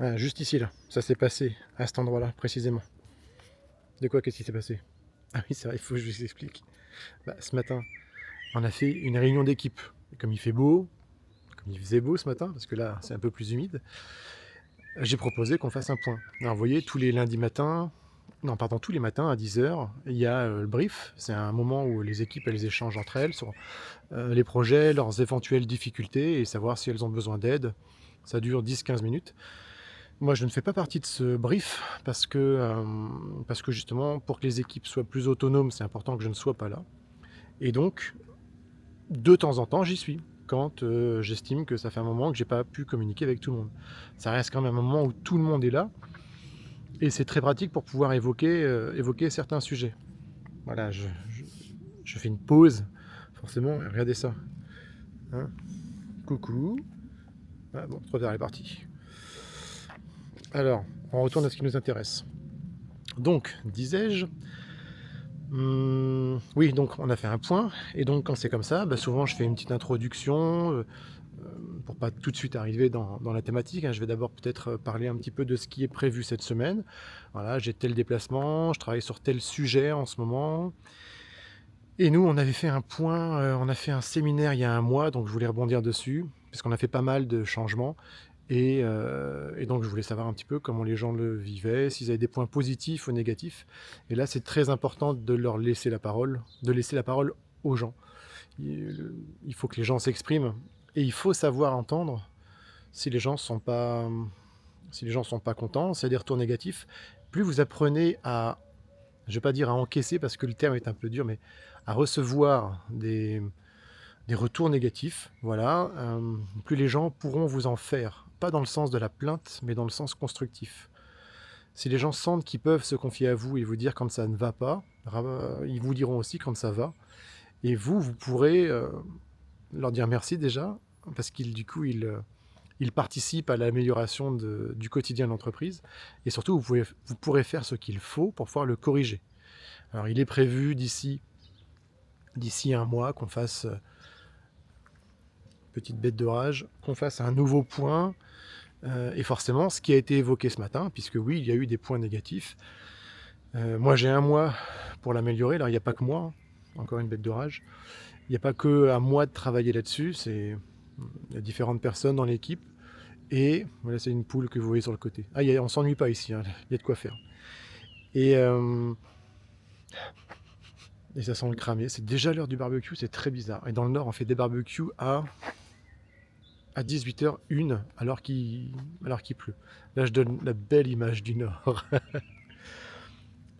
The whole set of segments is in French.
Voilà, juste ici, là. Ça s'est passé, à cet endroit-là, précisément. De quoi, qu'est-ce qui s'est passé? Ah oui, c'est vrai, il faut que je vous explique. Bah, ce matin, on a fait une réunion d'équipe. Comme il fait beau, comme il faisait beau ce matin, parce que là, c'est un peu plus humide, j'ai proposé qu'on fasse un point. Alors, vous voyez, tous les lundis matins, non, pardon, tous les matins à 10h, il y a le brief. C'est un moment où les équipes, elles échangent entre elles sur les projets, leurs éventuelles difficultés et savoir si elles ont besoin d'aide. Ça dure 10-15 minutes. Moi, je ne fais pas partie de ce brief parce que justement, pour que les équipes soient plus autonomes, c'est important que je ne sois pas là. Et donc, de temps en temps, j'y suis quand j'estime que ça fait un moment que j'ai pas pu communiquer avec tout le monde. Ça reste quand même un moment où tout le monde est là et c'est très pratique pour pouvoir évoquer certains sujets. Voilà, je fais une pause, forcément, regardez ça. Hein, coucou. Ah bon, trop tard, elle est partie. Alors, on retourne à ce qui nous intéresse. Donc, disais-je, oui, donc on a fait un point, et donc quand c'est comme ça, bah souvent je fais une petite introduction, pour pas tout de suite arriver dans la thématique, hein. Je vais d'abord peut-être parler un petit peu de ce qui est prévu cette semaine. Voilà, j'ai tel déplacement, je travaille sur tel sujet en ce moment. Et nous, on avait fait un point, on a fait un séminaire il y a un mois, donc je voulais rebondir dessus, parce qu'on a fait pas mal de changements. Et donc je voulais savoir un petit peu comment les gens le vivaient, s'ils avaient des points positifs ou négatifs. Et là, c'est très important de leur laisser la parole, de laisser la parole aux gens. Il faut que les gens s'expriment et il faut savoir entendre si les gens sont pas, si les gens sont pas contents, c'est des retours négatifs. Plus vous apprenez à, je vais pas dire à encaisser parce que le terme est un peu dur, mais à recevoir des retours négatifs, voilà, plus les gens pourront vous en faire. Pas dans le sens de la plainte, mais dans le sens constructif. Si les gens sentent qu'ils peuvent se confier à vous et vous dire quand ça ne va pas, ils vous diront aussi quand ça va. Et vous pourrez leur dire merci déjà, parce qu'ils du coup, ils participent à l'amélioration du quotidien de l'entreprise. Et surtout, vous pourrez faire ce qu'il faut pour pouvoir le corriger. Alors, il est prévu d'ici un mois qu'on fasse, petite bête de rage, qu'on fasse un nouveau point. Et forcément, ce qui a été évoqué ce matin, puisque oui, il y a eu des points négatifs. Moi, j'ai un mois pour l'améliorer. Alors, il n'y a pas que moi, hein, encore une bête de rage. Il n'y a pas que à moi de travailler là-dessus. Il y a différentes personnes dans l'équipe. Et voilà, c'est une poule que vous voyez sur le côté. Ah, on s'ennuie pas ici, hein, il y a de quoi faire. Et, euh, et ça sent le cramé. C'est déjà l'heure du barbecue, c'est très bizarre. Et dans le Nord, on fait des barbecues à 18h01 alors qu'il pleut. Là, je donne la belle image du Nord.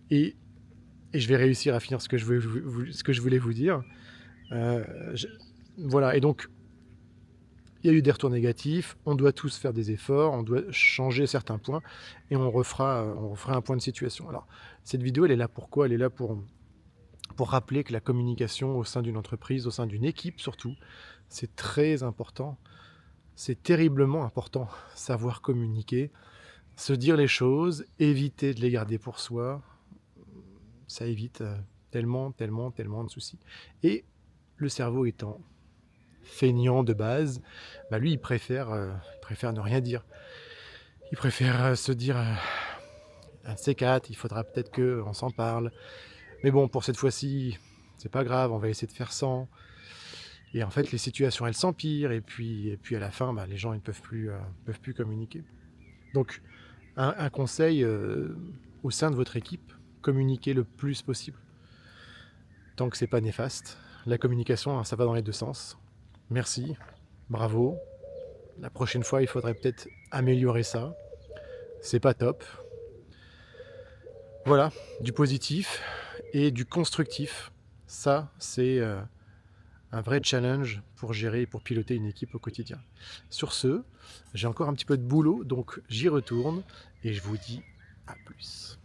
Et, et je vais réussir à finir ce que je voulais vous dire. Euh, je- voilà, et donc, il y a eu des retours négatifs, on doit tous faire des efforts, on doit changer certains points, et on refera un point de situation. Alors, cette vidéo, elle est là pour quoi? Elle est là pour rappeler que la communication au sein d'une entreprise, au sein d'une équipe surtout, c'est très important. C'est terriblement important, savoir communiquer, se dire les choses, éviter de les garder pour soi. Ça évite tellement de soucis. Et le cerveau étant feignant de base, bah lui, il préfère ne rien dire. Il préfère se dire, un de ces quatre, il faudra peut-être qu'on s'en parle. Mais bon, pour cette fois-ci, c'est pas grave, on va essayer de faire sans. Et en fait, les situations, elles s'empirent, et puis à la fin, bah, les gens, ils ne peuvent plus communiquer. Donc, un conseil au sein de votre équipe, communiquez le plus possible. Tant que c'est pas néfaste. La communication, hein, ça va dans les deux sens. Merci, bravo. La prochaine fois, il faudrait peut-être améliorer ça. C'est pas top. Voilà, du positif et du constructif. Ça, c'est un vrai challenge pour gérer et pour piloter une équipe au quotidien. Sur ce, j'ai encore un petit peu de boulot, donc j'y retourne et je vous dis à plus.